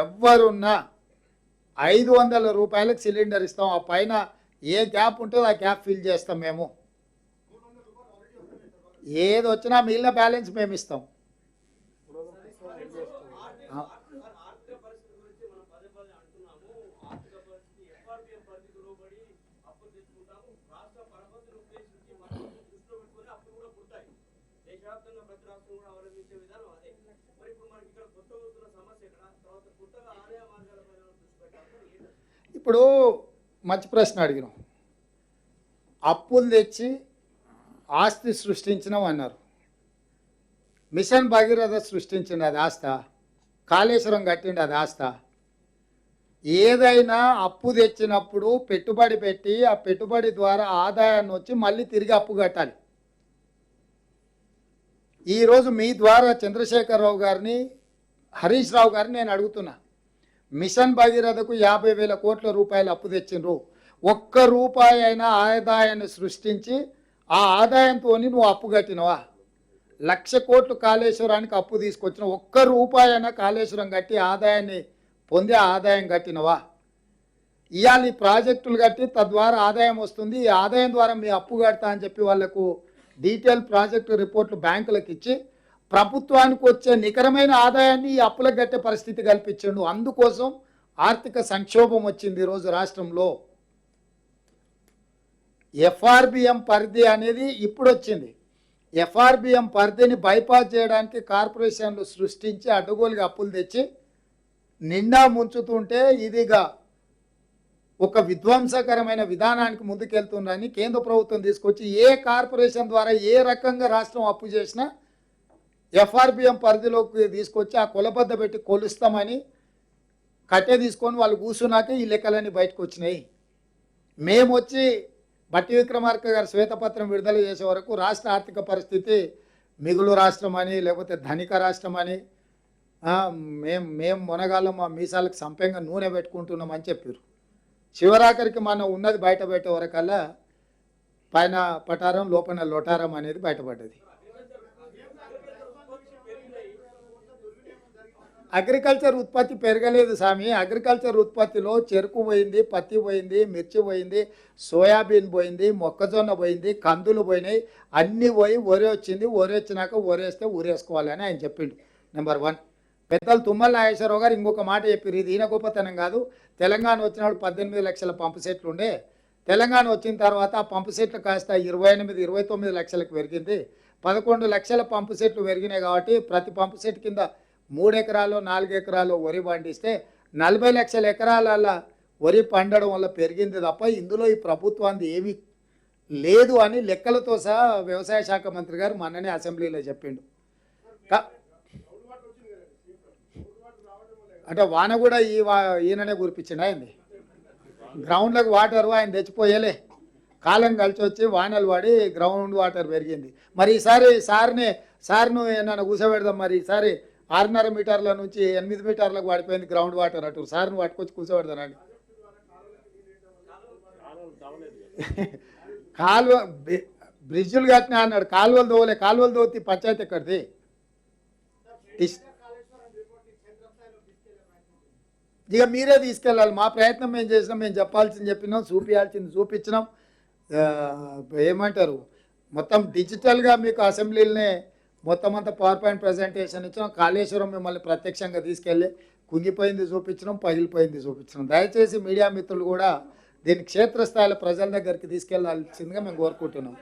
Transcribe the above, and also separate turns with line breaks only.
ఎవరున్నా 500 రూపాయలకు సిలిండర్ ఇస్తాం. ఆ పైన ఏ గ్యాప్ ఉంటుందో ఆ గ్యాప్ ఫిల్ చేస్తాం. మేము ఏది వచ్చినా మిగిలిన బ్యాలెన్స్ మేము ఇస్తాం. ఇప్పుడు మంచి ప్రశ్న అడిగినాం. అప్పులు తెచ్చి ఆస్తి సృష్టించినాం అన్నారు. మిషన్ భగీరథ సృష్టించింది అది ఆస్త, కాళేశ్వరం కట్టిండి అది ఆస్త. ఏదైనా అప్పు తెచ్చినప్పుడు పెట్టుబడి పెట్టి ఆ పెట్టుబడి ద్వారా ఆదాయాన్ని వచ్చి మళ్ళీ తిరిగి అప్పు కట్టాలి. ఈరోజు మీ ద్వారా చంద్రశేఖరరావు గారిని, హరీష్ రావు గారిని నేను అడుగుతున్నా, మిషన్ భగీరథకు 50,000 కోట్ల రూపాయలు అప్పు తెచ్చిండ్రు. ఒక్క రూపాయి అయినా ఆదాయాన్ని సృష్టించి ఆ ఆదాయంతో నువ్వు అప్పు కట్టినవా? 1,00,000 కోట్లు కాళేశ్వరానికి అప్పు తీసుకొచ్చిన, ఒక్క రూపాయి అయినా కాళేశ్వరం కట్టి ఆదాయాన్ని పొంది ఆదాయం కట్టినవా? ఇవాళ ఈ ప్రాజెక్టులు కట్టి తద్వారా ఆదాయం వస్తుంది, ఈ ఆదాయం ద్వారా మీ అప్పు కడతా అని చెప్పి వాళ్లకు డీటెయిల్ ప్రాజెక్టు రిపోర్ట్లు బ్యాంకులకు ఇచ్చి ప్రభుత్వానికి వచ్చే నికరమైన ఆదాయాన్ని ఈ అప్పులకు కట్టే పరిస్థితి కల్పించండు. అందుకోసం ఆర్థిక సంక్షోభం వచ్చింది ఈరోజు రాష్ట్రంలో. ఎఫ్ఆర్బిఎం పరిధి అనేది ఇప్పుడు వచ్చింది. ఎఫ్ఆర్బిఎం పరిధిని బైపాస్ చేయడానికి కార్పొరేషన్లు సృష్టించి అడ్డగోలుగా అప్పులు తెచ్చి నిండా ముంచుతుంటే ఇదిగా ఒక విధ్వంసకరమైన విధానానికి ముందుకెళ్తుందని కేంద్ర ప్రభుత్వం తీసుకొచ్చి ఏ కార్పొరేషన్ ద్వారా ఏ రకంగా రాష్ట్రం అప్పు చేసినా ఎఫ్ఆర్బిఎం పరిధిలోకి తీసుకొచ్చి ఆ కొలబద్ద పెట్టి కొలుస్తామని కట్టె తీసుకొని వాళ్ళు కూర్చున్నాక ఈ లెక్కలన్నీ బయటకు వచ్చినాయి. మేము వచ్చి బట్టి విక్రమార్క గారు శ్వేతపత్రం విడుదల చేసే వరకు రాష్ట్ర ఆర్థిక పరిస్థితి మిగులు రాష్ట్రం అని లేకపోతే ధనిక రాష్ట్రం అని మేము మునగాళ్ళం మా మీసాలకు సంపంగా నూనె పెట్టుకుంటున్నామని చెప్పారు. చివరాఖరికి మనం ఉన్నది బయట పెట్టే వరకల్లా పైన పటారం లోపల లోటారం అనేది బయటపడ్డది. అగ్రికల్చర్ ఉత్పత్తి పెరగలేదు స్వామి. అగ్రికల్చర్ ఉత్పత్తిలో చెరుకు పోయింది, పత్తి పోయింది, మిర్చి పోయింది, సోయాబీన్ పోయింది, మొక్కజొన్న పోయింది, కందులు పోయినాయి, అన్నీ పోయి వరి వచ్చింది. వరి వచ్చినాక వరేస్తే ఊరేసుకోవాలని ఆయన చెప్పిండు. నెంబర్ 1. పెద్దలు తుమ్మల నాగేశ్వరరావు గారు ఇంకొక మాట చెప్పారు. ఇది ఈయన గొప్పతనం కాదు. తెలంగాణ వచ్చినప్పుడు 18 లక్షల పంపు సెట్లు ఉండే, తెలంగాణ వచ్చిన తర్వాత ఆ పంపు సెట్లు కాస్త 28-29 లక్షలకు పెరిగింది. 11 లక్షల పంపు సెట్లు పెరిగినాయి కాబట్టి ప్రతి పంపు సెట్ కింద 3 ఎకరాలు 4 ఎకరాలు వరి పండిస్తే 40 లక్షల ఎకరాల వరి పండడం వల్ల పెరిగింది తప్ప ఇందులో ఈ ప్రభుత్వానికి ఏమీ లేదు అని లెక్కలతో సహా వ్యవసాయ శాఖ మంత్రి గారు మొన్ననే అసెంబ్లీలో చెప్పిండు. అంటే వాన కూడా ఈయననే కురిపించిండు. అయింది గ్రౌండ్లకు వాటర్ ఆయన తెచ్చిపోయేలే, కాలం కలిసి వచ్చి వానలు పడి గ్రౌండ్ వాటర్ పెరిగింది. మరి ఈసారి సార్ను ఏమన్నా కూర్చోబెడదాం. మరి ఈసారి 6.5 మీటర్ల నుంచి 8 మీటర్లకు పడిపోయింది గ్రౌండ్ వాటర్. అటు సార్ను పట్టుకొచ్చి కూర్చోబెడతానండి. కాలువ బ్రిడ్జులు కట్టినా అన్నాడు, కాలువలు దోవలే. కాలువలు దోతి పంచాయతీ ఎక్కడిది? ఇక మీరే తీసుకెళ్ళాలి. మా ప్రయత్నం మేము చేసినాం, మేము చెప్పాల్సింది చెప్పినాం, చూపించాల్సింది చూపించినాం. ఏమంటారు మొత్తం డిజిటల్గా మీకు అసెంబ్లీలనే మొత్తం అంతా పవర్ పాయింట్ ప్రజెంటేషన్ ఇచ్చినాం. కాళేశ్వరం మిమ్మల్ని ప్రత్యక్షంగా తీసుకెళ్ళి కుంగిపోయింది చూపించినాం, పగిలిపోయింది చూపించినాం. దయచేసి మీడియా మిత్రులు కూడా దీన్ని క్షేత్రస్థాయిలో ప్రజల దగ్గరికి తీసుకెళ్లాల్సిందిగా మేము కోరుకుంటున్నాం.